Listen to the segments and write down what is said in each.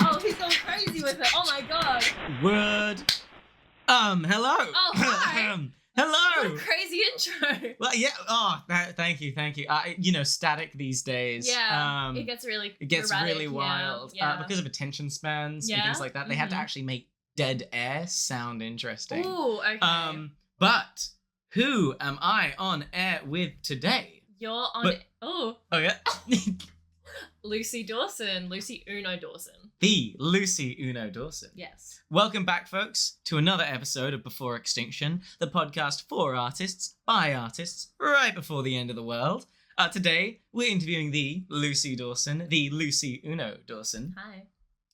Oh, he's going crazy with it. Oh my god. Word. Hello. Oh, hi. Hello. What a crazy intro. Well, yeah. Oh, thank you. Static these days. Yeah. It gets really erratic, wild. Yeah. Because of attention spans and things like that. They had to actually make dead air sound interesting. Ooh, okay. But who am I on air with today? You're on. Oh yeah. Lucy Dawson. Lucy Uno Dawson. The Lucy Uno Dawson. Yes. Welcome back, folks, to another episode of Before Extinction, the podcast for artists, by artists, right before the end of the world. Today, we're interviewing the Lucy Dawson, the Lucy Uno Dawson. Hi.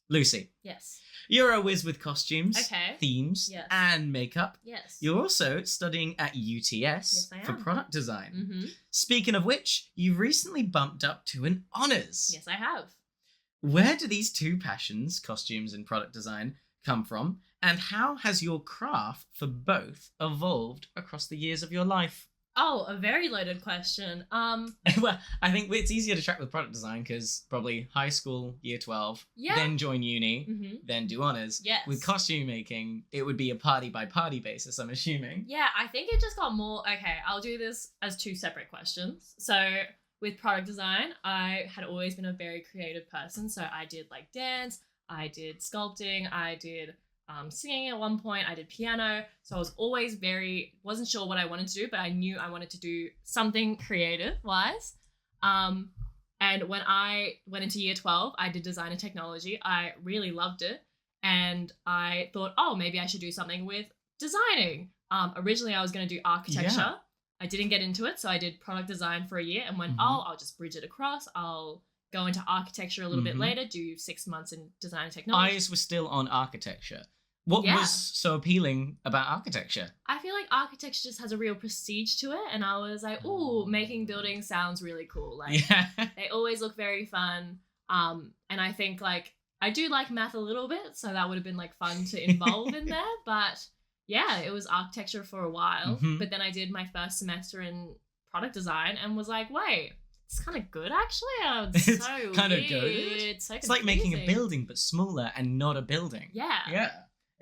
Lucy. Yes. You're a whiz with costumes, themes, yes. and makeup. Yes. You're also studying at UTS yes, I for am. product design. Mm-hmm. Speaking of which, you've recently bumped up to an honours. Yes, I have. Where do these two passions, costumes and product design, come from? And how has your craft for both evolved across the years of your life? Oh, a very loaded question. Well, I think it's easier to track with product design because probably high school, year 12, then join uni, then do honours. Yes. With costume making, it would be a party-by-party basis, I'm assuming. Yeah, I think it just got more... Okay, I'll do this as two separate questions. So, with product design, I had always been a very creative person. So, I did, like, dance, I did sculpting, I did... singing at one point, I did piano, so I was always wasn't sure what I wanted to do, but I knew I wanted to do something creative-wise. And when I went into year 12, I did design and technology. I really loved it, and I thought, oh, maybe I should do something with designing. Originally, I was going to do architecture. Yeah. I didn't get into it, so I did product design for a year and went, I'll just bridge it across. I'll go into architecture a little bit later, do 6 months in design and technology. Eyes were still on architecture. What was so appealing about architecture? I feel like architecture just has a real prestige to it, and I was like, ooh, making buildings sounds really cool. Like, they always look very fun. And I think, like, I do like math a little bit, so that would have been, like, fun to involve in there. But, yeah, it was architecture for a while. But then I did my first semester in product design and was like, wait, it's kind of good, actually. It's so kind of good. It's like making a building, but smaller and not a building. Yeah. Yeah.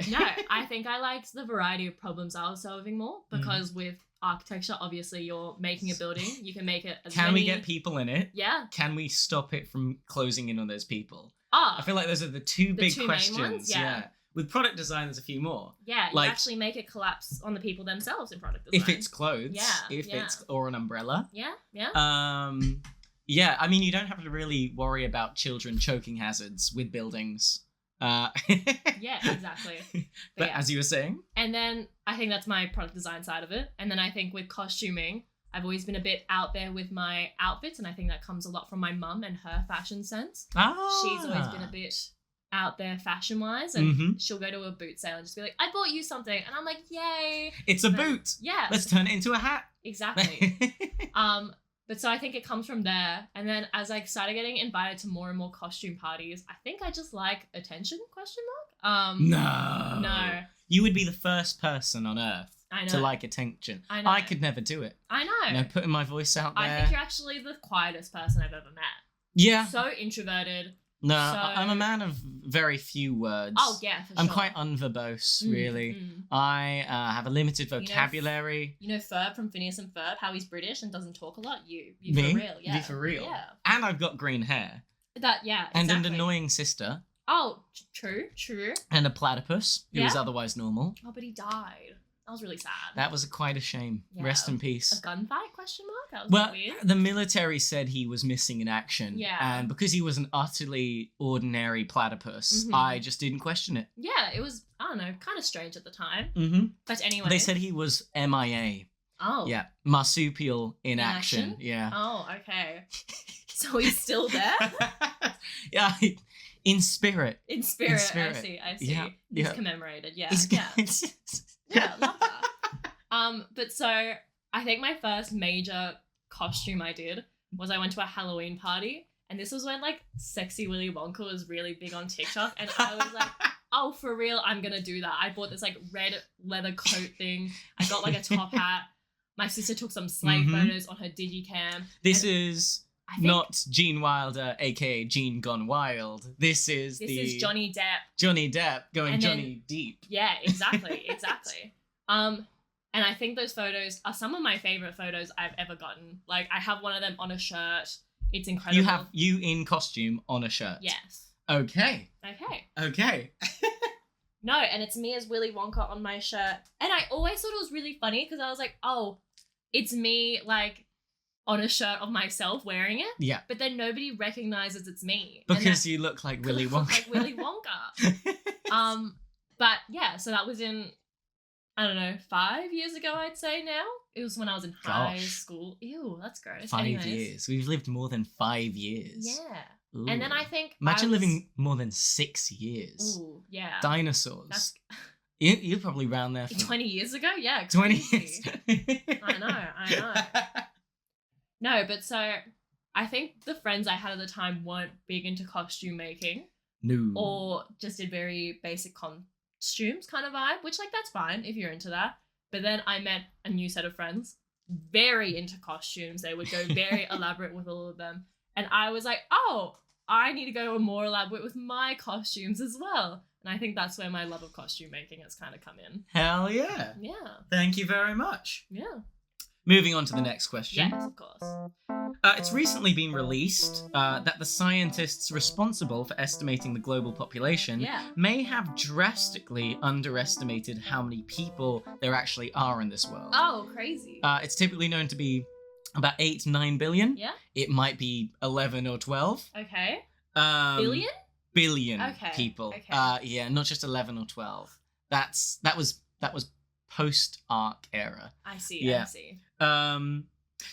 No, I think I liked the variety of problems I was solving more because with architecture, obviously you're making a building. You can make it as Can we get people in it? Yeah. Can we stop it from closing in on those people? I feel like those are the two big questions. Main ones, yeah. With product design, there's a few more. Yeah, you actually make it collapse on the people themselves in product design. If it's clothes. Yeah. It's or an umbrella. Yeah. Yeah, I mean, you don't have to really worry about children choking hazards with buildings. Yeah, exactly. But as you were saying? And then I think that's my product design side of it. And then I think with costuming, I've always been a bit out there with my outfits. And I think that comes a lot from my mum and her fashion sense. She's always been a bit out there fashion-wise. And she'll go to a boot sale and just be like, I bought you something. And I'm like, yay. It's a boot. Yeah. Let's turn it into a hat. Exactly. But so I think it comes from there. And then as I started getting invited to more and more costume parties, I think I just like attention, ? No. You would be the first person on earth to like attention. I know. I could never do it. I know. Putting my voice out there. I think you're actually the quietest person I've ever met. Yeah. So introverted. No, I'm a man of very few words. Oh, yeah, for sure. I'm quite unverbose, really. I have a limited vocabulary. You know Ferb from Phineas and Ferb, how he's British and doesn't talk a lot? You Me? For real, yeah. You for real? Yeah. And I've got green hair. Exactly. And an annoying sister. Oh, true. And a platypus, who is otherwise normal. Oh, but he died. That was really sad. That was quite a shame. Yeah. Rest in peace. A gunfight, ? That was weird. The military said he was missing in action. Yeah. And because he was an utterly ordinary platypus, I just didn't question it. Yeah, it was, I don't know, kind of strange at the time. But anyway. They said he was MIA. Oh. Yeah. Marsupial in action. Yeah. Oh, okay. So he's still there? Yeah. In spirit. I see. Yeah. He's commemorated. Yeah. Yeah, I love that. But so I think my first major costume I did was I went to a Halloween party, and this was when like Sexy Willy Wonka was really big on TikTok, and I was like, oh, for real, I'm gonna do that. I bought this like red leather coat thing. I got like a top hat. My sister took some slave photos on her digicam. This is I think Not Gene Wilder, aka Gene Gone Wild. This is Johnny Depp. Johnny Depp going And then- Johnny Deep. Yeah, exactly. And I think those photos are some of my favorite photos I've ever gotten. Like, I have one of them on a shirt. It's incredible. You have you in costume on a shirt. Yes. Okay. Okay. No, and it's me as Willy Wonka on my shirt. And I always thought it was really funny because I was like, oh, it's me, like, on a shirt of myself wearing it. Yeah. But then nobody recognizes it's me. Because you look like Willy Wonka. Like Willy Wonka. But yeah, so that was in, I don't know, 5 years ago, I'd say now. It was when I was in high school. Ew, that's gross. 5 Anyways. years. We've lived more than 5 years. Yeah. Ooh. And then I think Imagine living more than 6 years. Ooh, yeah. Dinosaurs. That's You're probably around there for 20 years ago? Yeah. 20 crazy. years. I know. No, but so I think the friends I had at the time weren't big into costume making. No. Or just did very basic costumes kind of vibe, which, like, that's fine if you're into that. But then I met a new set of friends, very into costumes. They would go very elaborate with all of them. And I was like, oh, I need to go more elaborate with my costumes as well. And I think that's where my love of costume making has kind of come in. Hell yeah. Yeah. Thank you very much. Yeah. Moving on to the next question. Yes, of course. It's recently been released that the scientists responsible for estimating the global population may have drastically underestimated how many people there actually are in this world. Oh, crazy. It's typically known to be about 8 to 9 billion. Yeah. It might be 11 or 12. Okay. Billion? Billion Okay. people. Okay. Yeah, not just 11 or 12. That was post-Ark era. I see. Yeah. I see.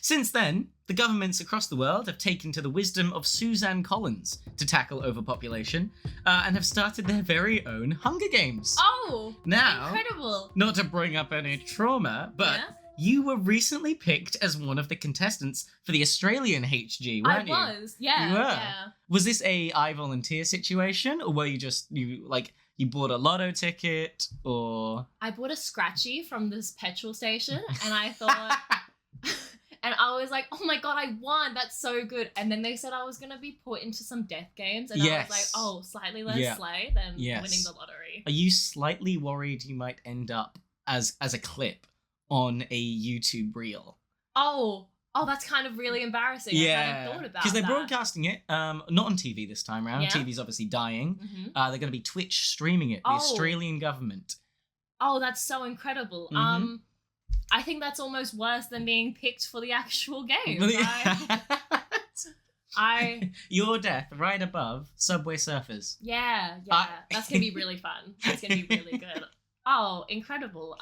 Since then, the governments across the world have taken to the wisdom of Suzanne Collins to tackle overpopulation and have started their very own Hunger Games. Oh, Now, incredible. not to bring up any trauma, but you were recently picked as one of the contestants for the Australian HG, weren't you? I was. Yeah. You were. Yeah. Was this I volunteer situation, or were you you bought a lotto ticket, or... I bought a scratchy from this petrol station and I thought... And I was like, oh my god, I won. That's so good. And then they said I was going to be put into some death games. And I was like, oh, slightly less slay than winning the lottery. Are you slightly worried you might end up as a clip on a YouTube reel? Oh, that's kind of really embarrassing. I hadn't thought about that. Because they're broadcasting it, not on TV this time around. Yeah. TV's obviously dying. Mm-hmm. They're going to be Twitch streaming it, the Australian government. Oh, that's so incredible. Mm-hmm. I think that's almost worse than being picked for the actual game. Your death right above Subway Surfers. Yeah, that's gonna be really fun. That's gonna be really good. Oh, incredible.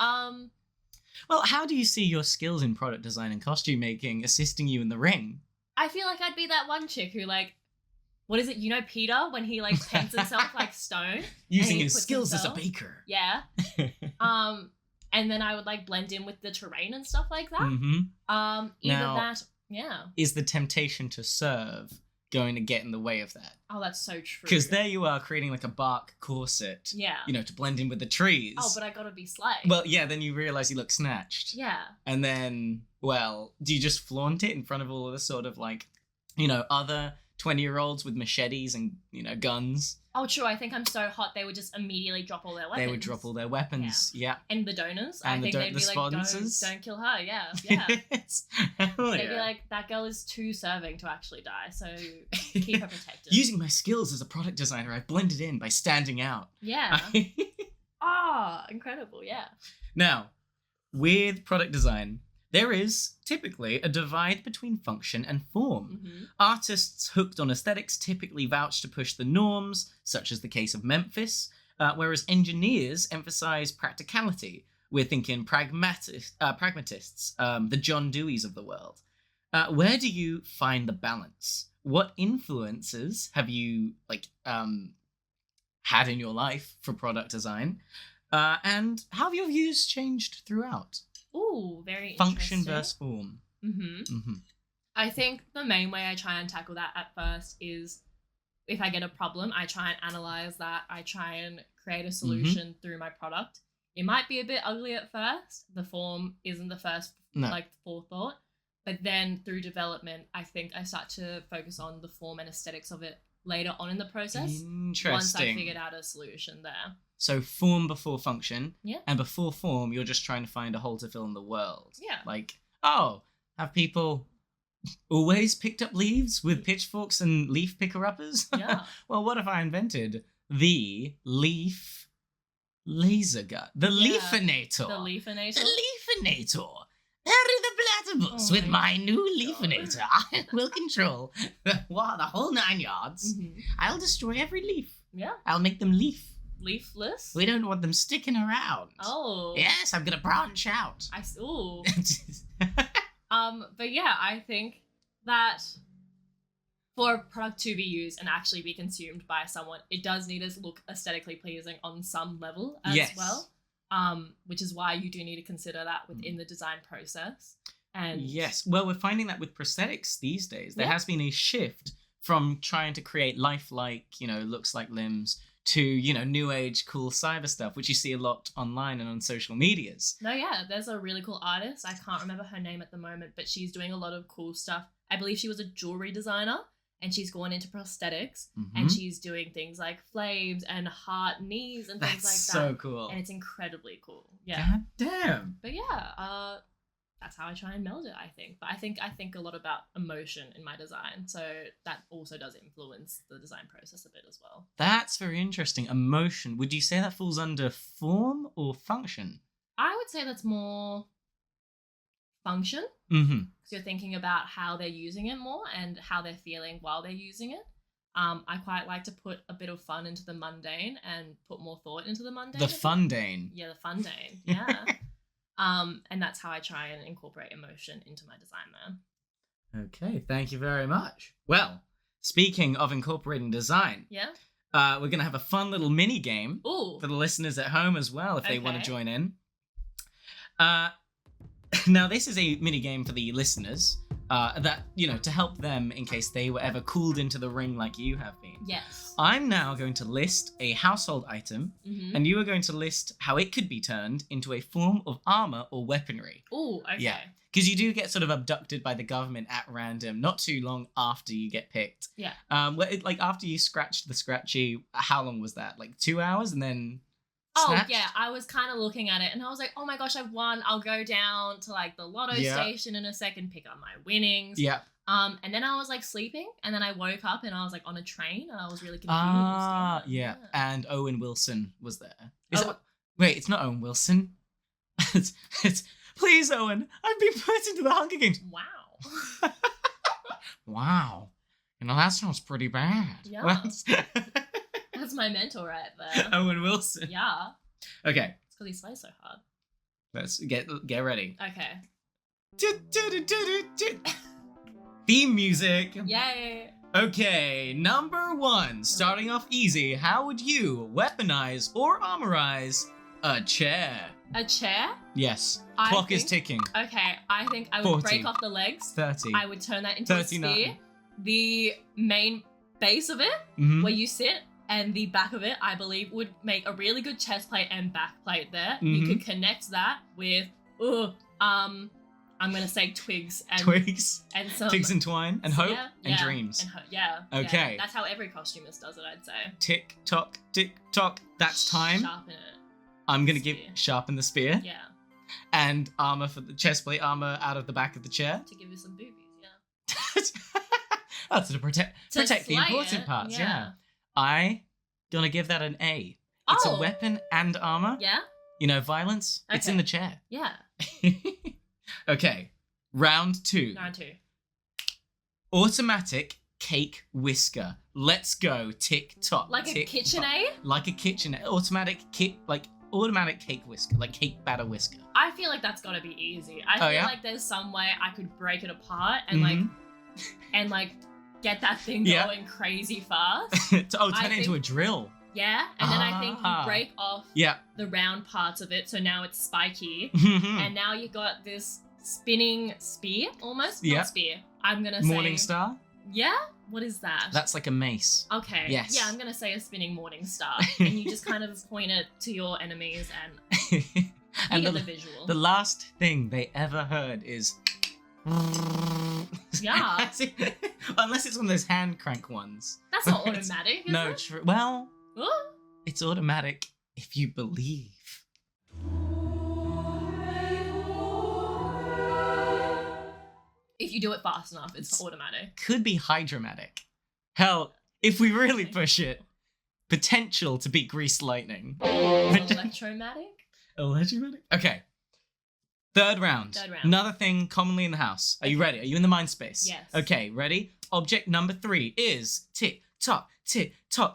Well, how do you see your skills in product design and costume making assisting you in the ring? I feel like I'd be that one chick who, like, what is it? You know Peter when he, like, paints himself like stone, using his skills as a baker. Yeah. And then I would, like, blend in with the terrain and stuff like that. Mm-hmm. Is the temptation to serve going to get in the way of that? Oh, that's so true. Because there you are creating, like, a bark corset. Yeah. To blend in with the trees. Oh, but I gotta be slight. Well, yeah, then you realise you look snatched. Yeah. And then, well, do you just flaunt it in front of all of the sort of, like, other 20-year-olds with machetes and, guns? Oh, true. I think I'm so hot they would just immediately drop all their weapons. They would drop all their weapons, yeah. And the donors. And I think they'd be sponsors. like, don't kill her, yeah. They'd be like, that girl is too serving to actually die, so keep her protected. Using my skills as a product designer, I blended in by standing out. Yeah. Incredible, yeah. Now, with product design, there is typically a divide between function and form. Mm-hmm. Artists hooked on aesthetics typically vouch to push the norms, such as the case of Memphis, whereas engineers emphasize practicality. We're thinking pragmatists, the John Deweys of the world. Where do you find the balance? What influences have you had in your life for product design? And how have your views changed throughout? Ooh, very function interesting. versus form. Mm-hmm. I think the main way I try and tackle that at first is if I get a problem, I try and analyze that. I try and create a solution through my product. It might be a bit ugly at first. The form isn't the first forethought, But then through development, I think I start to focus on the form and aesthetics of it later on in the process. Interesting. Once I figured out a solution there. So form before function. Yeah. And before form, you're just trying to find a hole to fill in the world. Yeah. Like, have people always picked up leaves with pitchforks and leaf picker-uppers? Yeah. Well, what if I invented the leaf laser gun? The Leafinator. The Leafinator. The Leafinator. Hurry the platypus with my new Leafinator. I will control the whole 9 yards. Mm-hmm. I'll destroy every leaf. Yeah. I'll make them Leafless? We don't want them sticking around. Oh. Yes, I'm gonna branch out. Ooh. But yeah, I think that for a product to be used and actually be consumed by someone, it does need to look aesthetically pleasing on some level as well. Which is why you do need to consider that within the design process. And yes, well, we're finding that with prosthetics these days, there has been a shift from trying to create lifelike, looks like limbs to, new age cool cyber stuff, which you see a lot online and on social medias. No, yeah, there's a really cool artist. I can't remember her name at the moment, but she's doing a lot of cool stuff. I believe she was a jewelry designer. And she's gone into prosthetics, and she's doing things like flames and heart knees and things like that. That's so cool. And it's incredibly cool. Yeah. God damn. But yeah, that's how I try and meld it, I think. But I think a lot about emotion in my design. So that also does influence the design process a bit as well. That's very interesting. Emotion. Would you say that falls under form or function? I would say that's more function. Mm-hmm. Because you're thinking about how they're using it more and how they're feeling while they're using it. I quite like to put a bit of fun into the mundane and put more thought into the mundane. The fundane. Yeah, the fundane. Yeah. And that's how I try and incorporate emotion into my design there. Okay, thank you very much. Well, speaking of incorporating design, we're going to have a fun little mini game for the listeners at home as well if they want to join in. Now, this is a mini game for the listeners that, to help them in case they were ever cooled into the ring like you have been. Yes. I'm now going to list a household item, and you are going to list how it could be turned into a form of armor or weaponry. Oh, okay. Yeah, because you do get sort of abducted by the government at random, not too long after you get picked. Yeah. Like after you scratched the scratchy, how long was that? Like 2 hours, and then. Snatched? Oh, yeah, I was kind of looking at it and I was like, oh my gosh, I've won. I'll go down to like the lotto station in a second, pick up my winnings. Yeah. And then I was like sleeping and then I woke up and I was like on a train and I was really confused. Yeah. And Owen Wilson was there. Wait, it's not Owen Wilson. it's please, Owen, I've been put into the Hunger Games. Wow. Wow. That sounds pretty bad. Yeah. That's my mentor right there. Owen Wilson. Yeah. Okay. It's because he slays so hard. Let's get ready. Okay. Theme music. Yay. Okay, number 1. Starting off easy. How would you weaponize or armorize a chair? A chair? Yes. Clock is ticking. Okay, I think I would 40. break off the legs. 30. I would turn that into 39. A spear. The main base of it, where you sit, and the back of it, I believe, would make a really good chest plate and back plate there. You could connect that with, I'm going to say twigs. And some... Twigs and twine and hope and dreams. Yeah. Okay. That's how every costumist does it, I'd say. Tick, tock, that's time. Sharpen it. I'm going to sharpen the spear. Yeah. And armor for the chest plate, armor out of the back of the chair. To give you some boobies, That's to protect the important parts, yeah. I gonna give that an A. It's a weapon and armor. Yeah. Violence. Okay. It's in the chair. Yeah. Okay. Round 2. Automatic cake whisker. Let's go. Tick tock. Like a KitchenAid? Like a KitchenAid. Automatic cake whisker. Like cake batter whisker. I feel like that's gotta be easy. I feel like there's some way I could break it apart and get that thing going crazy fast. Turn it into a drill. Yeah, and then I think you break off the round parts of it, so now it's spiky, and now you got this spinning spear, almost? Not spear. I'm gonna say... Morning star? Yeah? What is that? That's like a mace. Okay. Yes. Yeah, I'm gonna say a spinning morning star, and you just kind of point it to your enemies and... And the visual. The last thing they ever heard is... Yeah. Unless it's one of those hand crank ones. That's not automatic, is No, it? true. Well, Oh. it's automatic if you believe. If you do it fast enough, it's automatic. Could be hydromatic. Hell, if we really push it, potential to be greased lightning. Electromatic? Electromatic? Okay. Third round. Another thing commonly in the house. Are you ready? Are you in the mind space? Yes. Okay, ready? Object number 3 is tick, tock,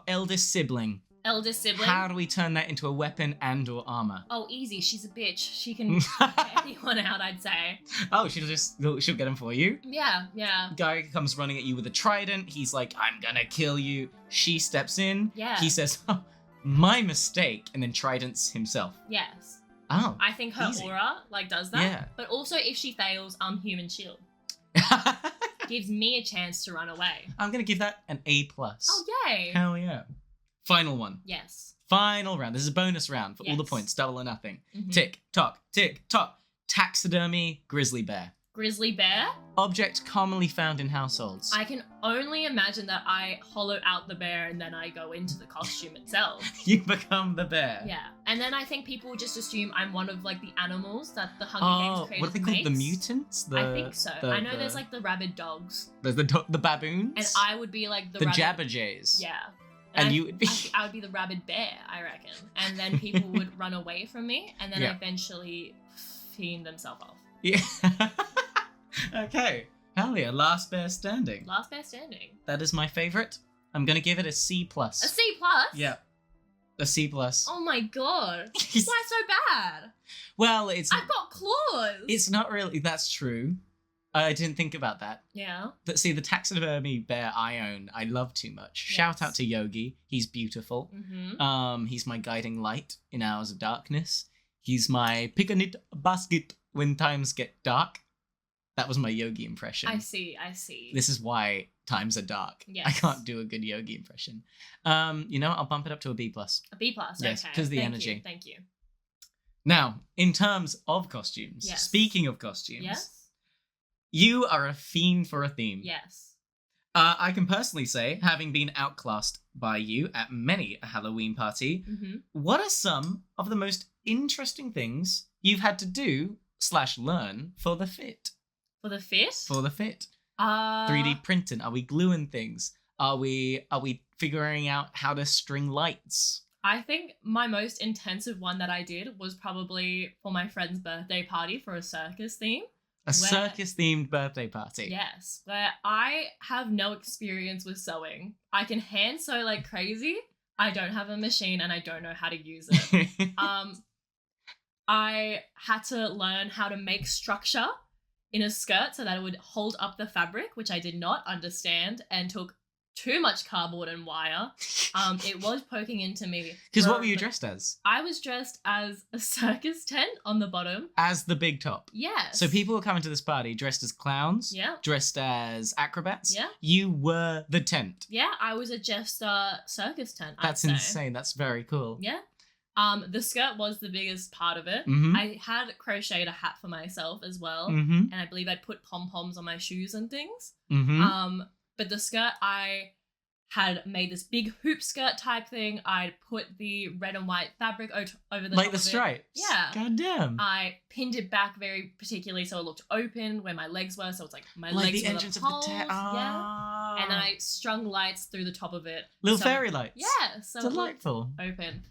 eldest sibling. Eldest sibling? How do we turn that into a weapon and or armor? Oh, easy. She's a bitch. She can get anyone out, I'd say. Oh, she'll get him for you. Yeah. Guy comes running at you with a trident. He's like, I'm gonna kill you. She steps in. Yeah. He says, oh, my mistake, and then tridents himself. Yes. Oh. I think her easy. aura, does that. Yeah. But also, if she fails, human shield. Gives me a chance to run away. I'm gonna give that an A+. Oh, yay. Hell yeah. Final one. Yes. Final round. This is a bonus round for all the Yes. points, double or nothing. Mhm. Tick, tock. Taxidermy, grizzly bear. Grizzly bear? Object commonly found in households. I can only imagine that I hollow out the bear and then I go into the costume itself. You become the bear. Yeah. And then I think people just assume I'm one of, the animals that the Hunger Games creators what are they called? The makes. mutants? I think so. I know there's, the rabid dogs. There's the baboons? And I would be, the rabid... jabberjays. Yeah. And I, you would be... I would be the rabid bear, I reckon. And then people would run away from me and then Yeah. eventually fiend themselves off. Yeah. Okay. Hell yeah. Last bear standing. Last bear standing. That is my favorite. I'm going to give it a C+. A C+? Yeah. A C+. Oh my god. Why so bad? Well, it's... I've got claws. It's not really... That's true. I didn't think about that. Yeah. But see, the taxidermy bear I own, I love too much. Yes. Shout out to Yogi. He's beautiful. Mm-hmm. He's my guiding light in hours of darkness. He's my pick-a-knit basket when times get dark. That was my Yogi impression. I see. This is why times are dark. Yes. I can't do a good Yogi impression. I'll bump it up to a B+. A B+, Yes, okay. 'cause the Thank energy. You. Thank you. Now, in terms of costumes, Yes. speaking of costumes, Yes? you are a fiend for a theme. Yes. I can personally say, having been outclassed by you at many a Halloween party, Mm-hmm. what are some of the most interesting things you've had to do / learn for the fit? For the fit? For the fit. 3D 3D printing. Are we gluing things? Are we figuring out how to string lights? I think my most intensive one that I did was probably for my friend's birthday party for a circus theme. A circus-themed birthday party. Yes, where I have no experience with sewing. I can hand sew like crazy. I don't have a machine and I don't know how to use it. I had to learn how to make structure in a skirt so that it would hold up the fabric, which I did not understand and took too much cardboard and wire. It was poking into me. Because what were you dressed as? I was dressed as a circus tent on the bottom. As the big top. Yes. So people were coming to this party dressed as clowns. Yeah. Dressed as acrobats. Yeah. You were the tent. Yeah, I was a Jester circus tent. That's insane. That's very cool. Yeah. The skirt was the biggest part of it. Mhm. I had crocheted a hat for myself as well. Mm-hmm. And I believe I'd put pom-poms on my shoes and things. Mm-hmm. But the skirt, I had made this big hoop skirt type thing. I'd put the red and white fabric over the Like top the of it. stripes. Yeah. God damn. I pinned it back very particularly so it looked open where my legs were. So it's like my like legs the were entrance the of poles. the tent. Yeah. And then I strung lights through the top of it. Little So- fairy lights. Yeah. So it looked Delightful. open.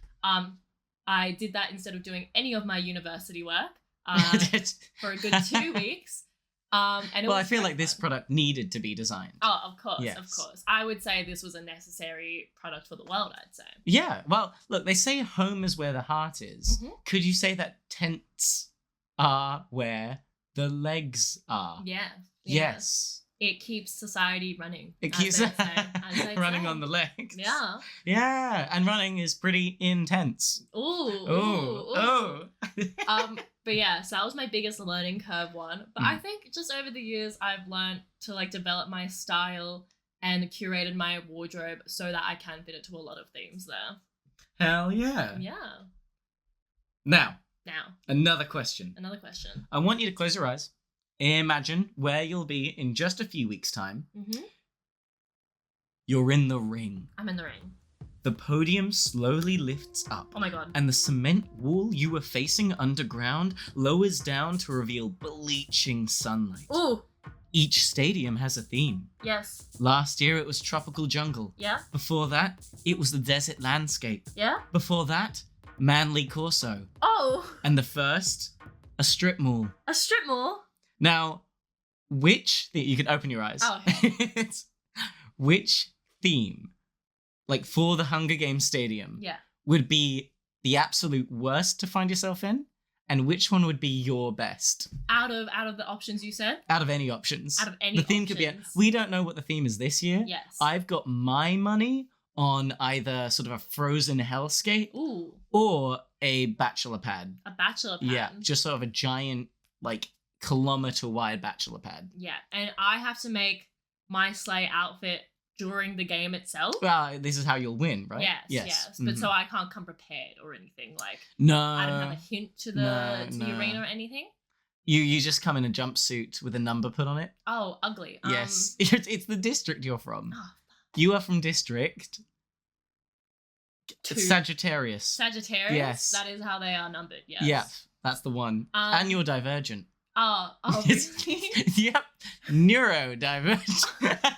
I did that instead of doing any of my university work for a good 2 weeks. And it Well, I was feel quite like this fun. product needed to be designed. Oh, of course, Yes. of course. I would say this was a necessary product for the world, I'd say. Yeah. Well, look, they say home is where the heart is. Mhm. Could you say that tents are where the legs are? Yeah. Yes. It keeps society running. It as keeps they say, as they running say. on the legs. Yeah. Yeah. And running is pretty intense. Ooh. Oh. But yeah, so that was my biggest learning curve one. But I think just over the years, I've learned to develop my style and curated my wardrobe so that I can fit it to a lot of themes there. Hell yeah. Yeah. Now, Now, another question. another question. I want you to close your eyes Imagine where you'll be in just a few weeks' time. Mm-hmm. You're in the ring. I'm in the ring. The podium slowly lifts up. Oh my god. And the cement wall you were facing underground lowers down to reveal bleaching sunlight. Ooh. Each stadium has a theme. Yes. Last year it was tropical jungle. Yeah. Before that, it was the desert landscape. Yeah. Before that, Manly Corso. Oh. And the first, a strip mall. A strip mall? Now, you can open your eyes. Oh, okay. Which theme, like for the Hunger Games Stadium, would be the absolute worst to find yourself in? And which one would be your best? Out of the options you said? Out of any options. Out of any The theme options. could be... We don't know what the theme is this year. Yes. I've got my money on either sort of a frozen hellscape Ooh. or a bachelor pad. A bachelor pad? Yeah, just sort of a giant, like, kilometer-wide bachelor pad. Yeah, and I have to make my sleigh outfit during the game itself. Well, this is how you'll win, right? Yes. But so I can't come prepared or anything. Like, no, I don't have a hint to the arena or anything. You just come in a jumpsuit with a number put on it. Oh, ugly. Yes, it's the district you're from. Oh, you are from district. Sagittarius. Sagittarius. Yes, that is how they are numbered. Yes. Yeah, that's the one. And you're divergent. Oh, really? Yep, neurodivergent.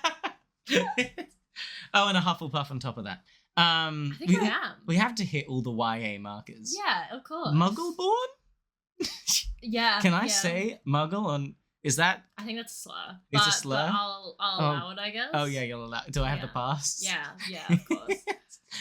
Oh, and a Hufflepuff on top of that. I think I am. We have to hit all the YA markers. Yeah, of course. Muggle-born? Yeah. Can I say Muggle on... Is that... I think that's a slur. It's a slur? But I'll allow it, I guess. Oh, yeah, you'll allow... Do I have the pass? Yeah, of course.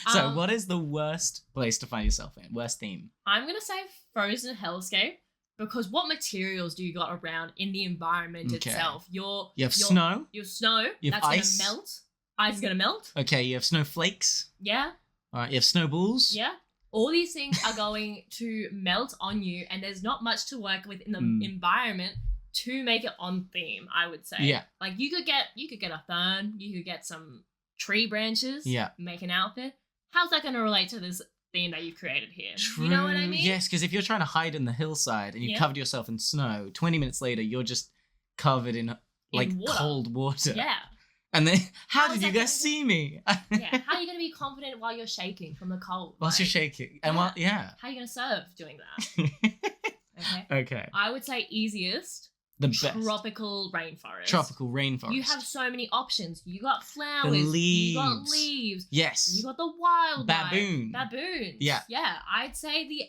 So, what is the worst place to find yourself in? Worst theme? I'm going to say frozen hellscape. Because what materials do you got around in the environment itself? You have snow. You have snow. You have that's ice. Gonna melt. Ice is gonna melt. Okay, you have snowflakes. Yeah. All right, you have snowballs. Yeah. All these things are going to melt on you, and there's not much to work with in the environment to make it on theme, I would say. Yeah. Like you could get a fern, you could get some tree branches. Yeah. Make an outfit. How's that gonna relate to this theme that you've created here? True. You know what I mean? Yes, because if you're trying to hide in the hillside and you covered yourself in snow, 20 minutes later you're just covered in water. Cold water. Yeah. And then, how did you guys see me? Yeah. How are you going to be confident while you're shaking from the cold? Whilst you're shaking. And How are you going to serve doing that? Okay. I would say easiest. Tropical rainforest. Tropical rainforest. You have so many options. You got flowers. The leaves. You got leaves. Yes. You got the wild baboons. Yeah. Yeah. I'd say the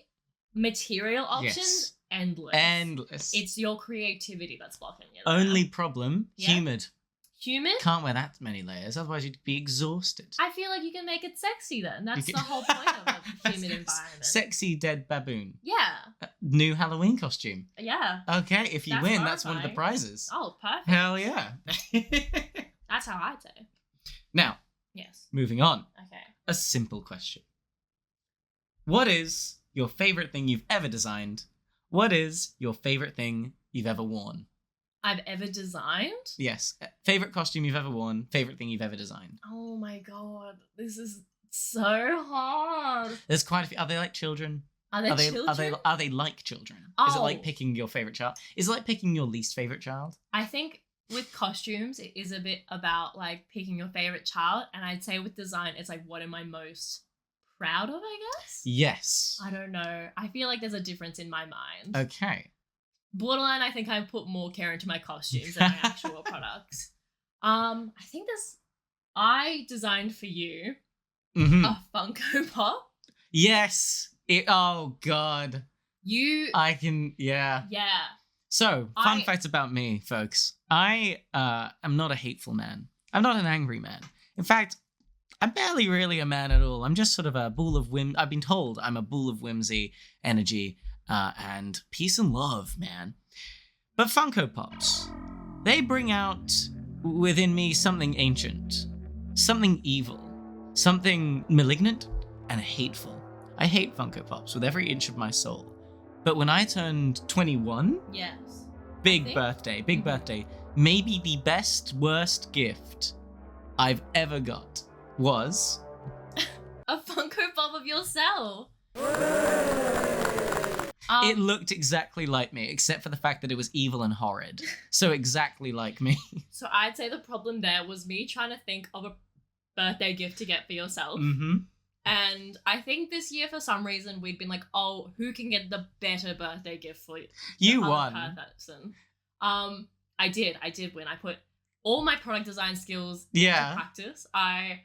material options, endless. It's your creativity that's blocking you. Only problem, humid. Humid? Can't wear that many layers, otherwise you'd be exhausted. I feel like you can make it sexy then. That's the whole point of a humid environment. Sexy dead baboon. Yeah. New Halloween costume. Yeah. Okay, if you win, that's one of the prizes. Oh, perfect. Hell yeah. That's how I'd say. Now. Yes. Moving on. Okay. A simple question. What is your favourite thing you've ever designed? What is your favourite thing you've ever worn? I've ever designed? Yes. Favorite costume you've ever worn, favorite thing you've ever designed. Oh my god, this is so hard. There's quite a few. Are they like children? Are they children? Are they like children? Is it like picking your favorite child? Is it like picking your least favorite child? I think with costumes, it is a bit about like picking your favorite child. And I'd say with design, it's like, what am I most proud of, I guess? Yes. I don't know. I feel like there's a difference in my mind. Okay. Borderline, I think I put more care into my costumes than my actual products. I think I designed for you a Funko Pop. Yes. Oh, God. Yeah. So, fun fact about me, folks. I am not a hateful man. I'm not an angry man. In fact, I'm barely really a man at all. I'm just sort of a ball of I've been told I'm a ball of whimsy, energy, and peace and love, man. But Funko Pops, they bring out within me something ancient, something evil, something malignant and hateful. I hate Funko Pops with every inch of my soul. But when I turned 21, yes, big birthday, maybe the worst gift I've ever got was a Funko Pop of yourself. It looked exactly like me, except for the fact that it was evil and horrid. So exactly like me. So I'd say the problem there was me trying to think of a birthday gift to get for yourself. Mm-hmm. And I think this year, for some reason, we'd been like, oh, who can get the better birthday gift for You the won. other person? I did win. I put all my product design skills into practice. I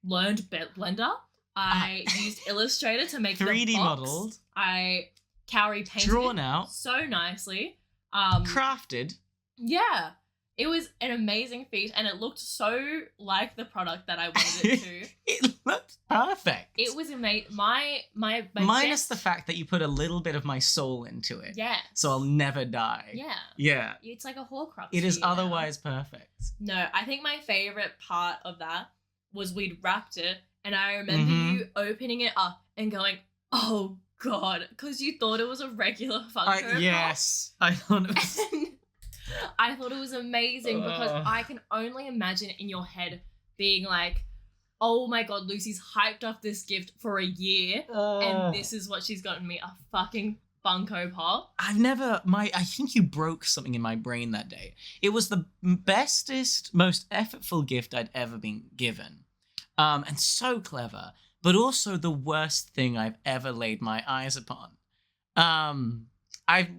learned Blender. I used Illustrator to make 3D the box. modeled. I Cowrie painted Drawn it out. so nicely. Crafted. Yeah. It was an amazing feat, and it looked so like the product that I wanted it to. It looked perfect. It was amazing. My Minus best... the fact that you put a little bit of my soul into it. Yeah. So I'll never die. Yeah. Yeah. It's like a Horcrux. It is otherwise perfect. No, I think my favorite part of that was we'd wrapped it, and I remember you opening it up and going, "Oh God," because you thought it was a regular Funko Pop. Yes, I thought it was. I thought it was amazing because I can only imagine in your head being like, oh my God, Lucy's hyped up this gift for a year and this is what she's gotten me, a fucking Funko Pop. I think you broke something in my brain that day. It was the bestest, most effortful gift I'd ever been given. And so clever, but also the worst thing I've ever laid my eyes upon.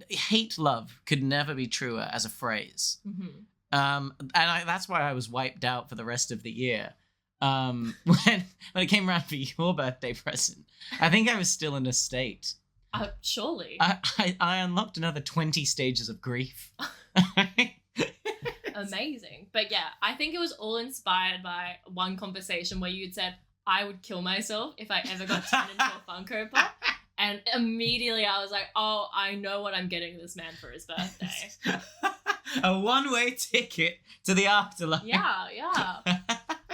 Hate love could never be truer as a phrase. Mm-hmm. That's why I was wiped out for the rest of the year. When it came around for your birthday present, I think I was still in a state. Surely. I unlocked another 20 stages of grief. Amazing. But yeah, I think it was all inspired by one conversation where you'd said, I would kill myself if I ever got turned into a Funko Pop. And immediately I was like, oh, I know what I'm getting this man for his birthday. A one-way ticket to the afterlife. Yeah.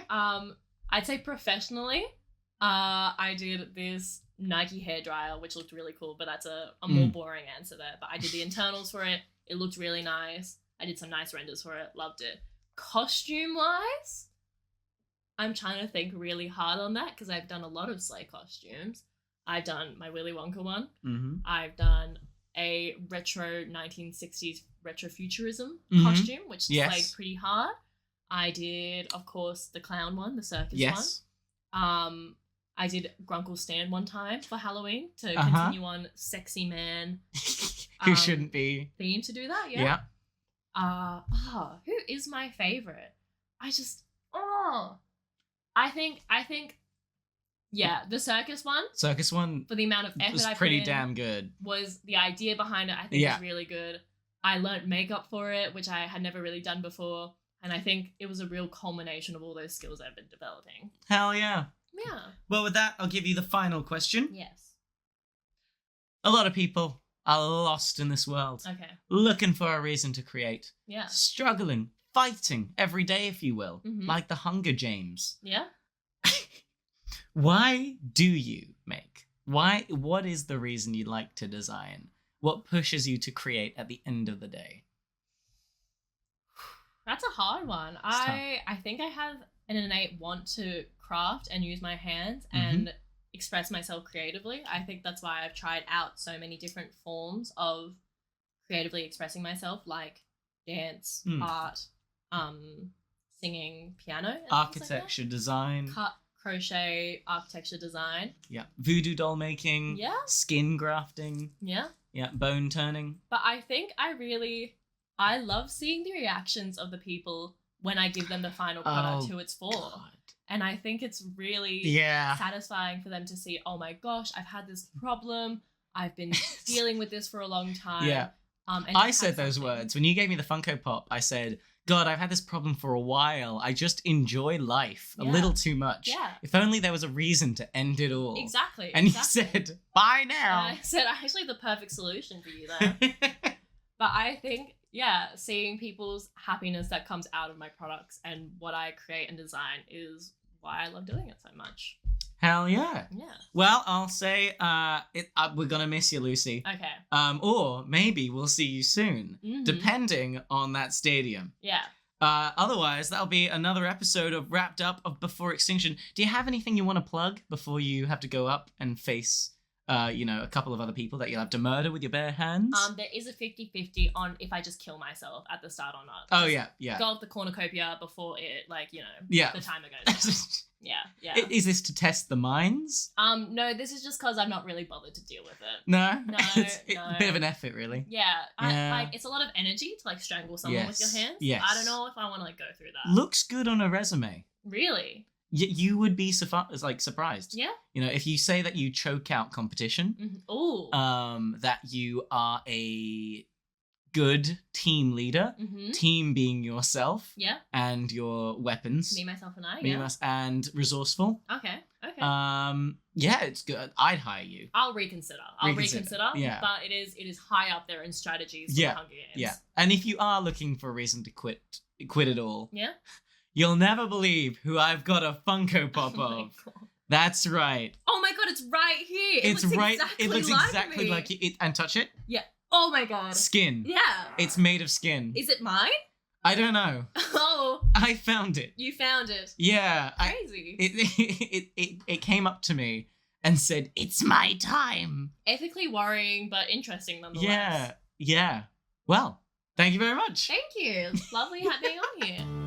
I'd say professionally, I did this Nike hairdryer, which looked really cool, but that's a more boring answer there. But I did the internals for it. It looked really nice. I did some nice renders for it. Loved it. Costume-wise, I'm trying to think really hard on that because I've done a lot of sleigh costumes. I've done my Willy Wonka one. Mm-hmm. I've done a retro 1960s retrofuturism costume, which slayed pretty hard. I did, of course, the clown one, the circus one. I did Grunkle Stan one time for Halloween to continue on sexy man. Who shouldn't be? Theme to do that, yeah. Who is my favorite? I think yeah, the circus one. Circus one. For the amount of effort was I put pretty in, damn good. Was the idea behind it, I think, was really good. I learnt makeup for it, which I had never really done before. And I think it was a real culmination of all those skills I've been developing. Hell yeah. Yeah. Well, with that, I'll give you the final question. Yes. A lot of people are lost in this world. Okay. Looking for a reason to create. Yeah. Struggling, fighting every day, if you will. Mm-hmm. Like the Hunger Games. Yeah. Why do you make? What is the reason you like to design? What pushes you to create at the end of the day? That's a hard one. I think I have an innate want to craft and use my hands and express myself creatively. I think that's why I've tried out so many different forms of creatively expressing myself, like dance, art, singing, piano, architecture, design, cut, crochet, architecture, design. Yeah. Voodoo doll making. Yeah. Skin grafting. Yeah. Yeah. Bone turning. But I think I love seeing the reactions of the people when I give them the final product who it's for. God. And I think it's really satisfying for them to see, oh my gosh, I've had this problem. I've been dealing with this for a long time. Yeah. And I said those words. When you gave me the Funko Pop, I said, God, I've had this problem for a while. I just enjoy life a little too much. Yeah. If only there was a reason to end it all. Exactly. And you said, bye now. And I said, actually, the perfect solution for you there. But I think, seeing people's happiness that comes out of my products and what I create and design is why I love doing it so much. Hell yeah. Yeah. Well, I'll say we're going to miss you, Lucy. Okay. Or maybe we'll see you soon, depending on that stadium. Yeah. Otherwise, that'll be another episode of Wrapped Up of Before Extinction. Do you have anything you want to plug before you have to go up and face a couple of other people that you'll have to murder with your bare hands? There is a 50-50 on if I just kill myself at the start or not. Oh, Just yeah. Go off the cornucopia before it, Yeah. the timer goes down. Yeah. Is this to test the minds? No, this is just because I'm not really bothered to deal with it. No? No, It's no. a bit of an effort, really. Yeah. It's a lot of energy to, like, strangle someone with your hands. Yes. I don't know if I want to, like, go through that. Looks good on a resume. Really? You would be surprised. Yeah? If you say that you choke out competition, Mm-hmm. Ooh. that you are a good team leader, Mm-hmm. team being yourself Yeah. and your weapons, Me, myself, and I, and resourceful. Okay. Yeah, it's good. I'd hire you. I'll reconsider. Yeah. But it is high up there in strategies for Yeah. the Hunger Games. Yeah, and if you are looking for a reason to quit it all, Yeah? you'll never believe who I've got a Funko Pop Oh my of. God. That's right. Oh my God, it's right here. It's looks right. Exactly It looks like exactly me. like it. And touch it. Yeah. Oh my God. Skin. Yeah. It's made of skin. Is it mine? I don't know. Oh, I found it. you found it. Yeah. Crazy. It came up to me and said, "It's my time." Ethically worrying, but interesting nonetheless. Yeah. Yeah. Well, thank you very much. Thank you. It's lovely being on here.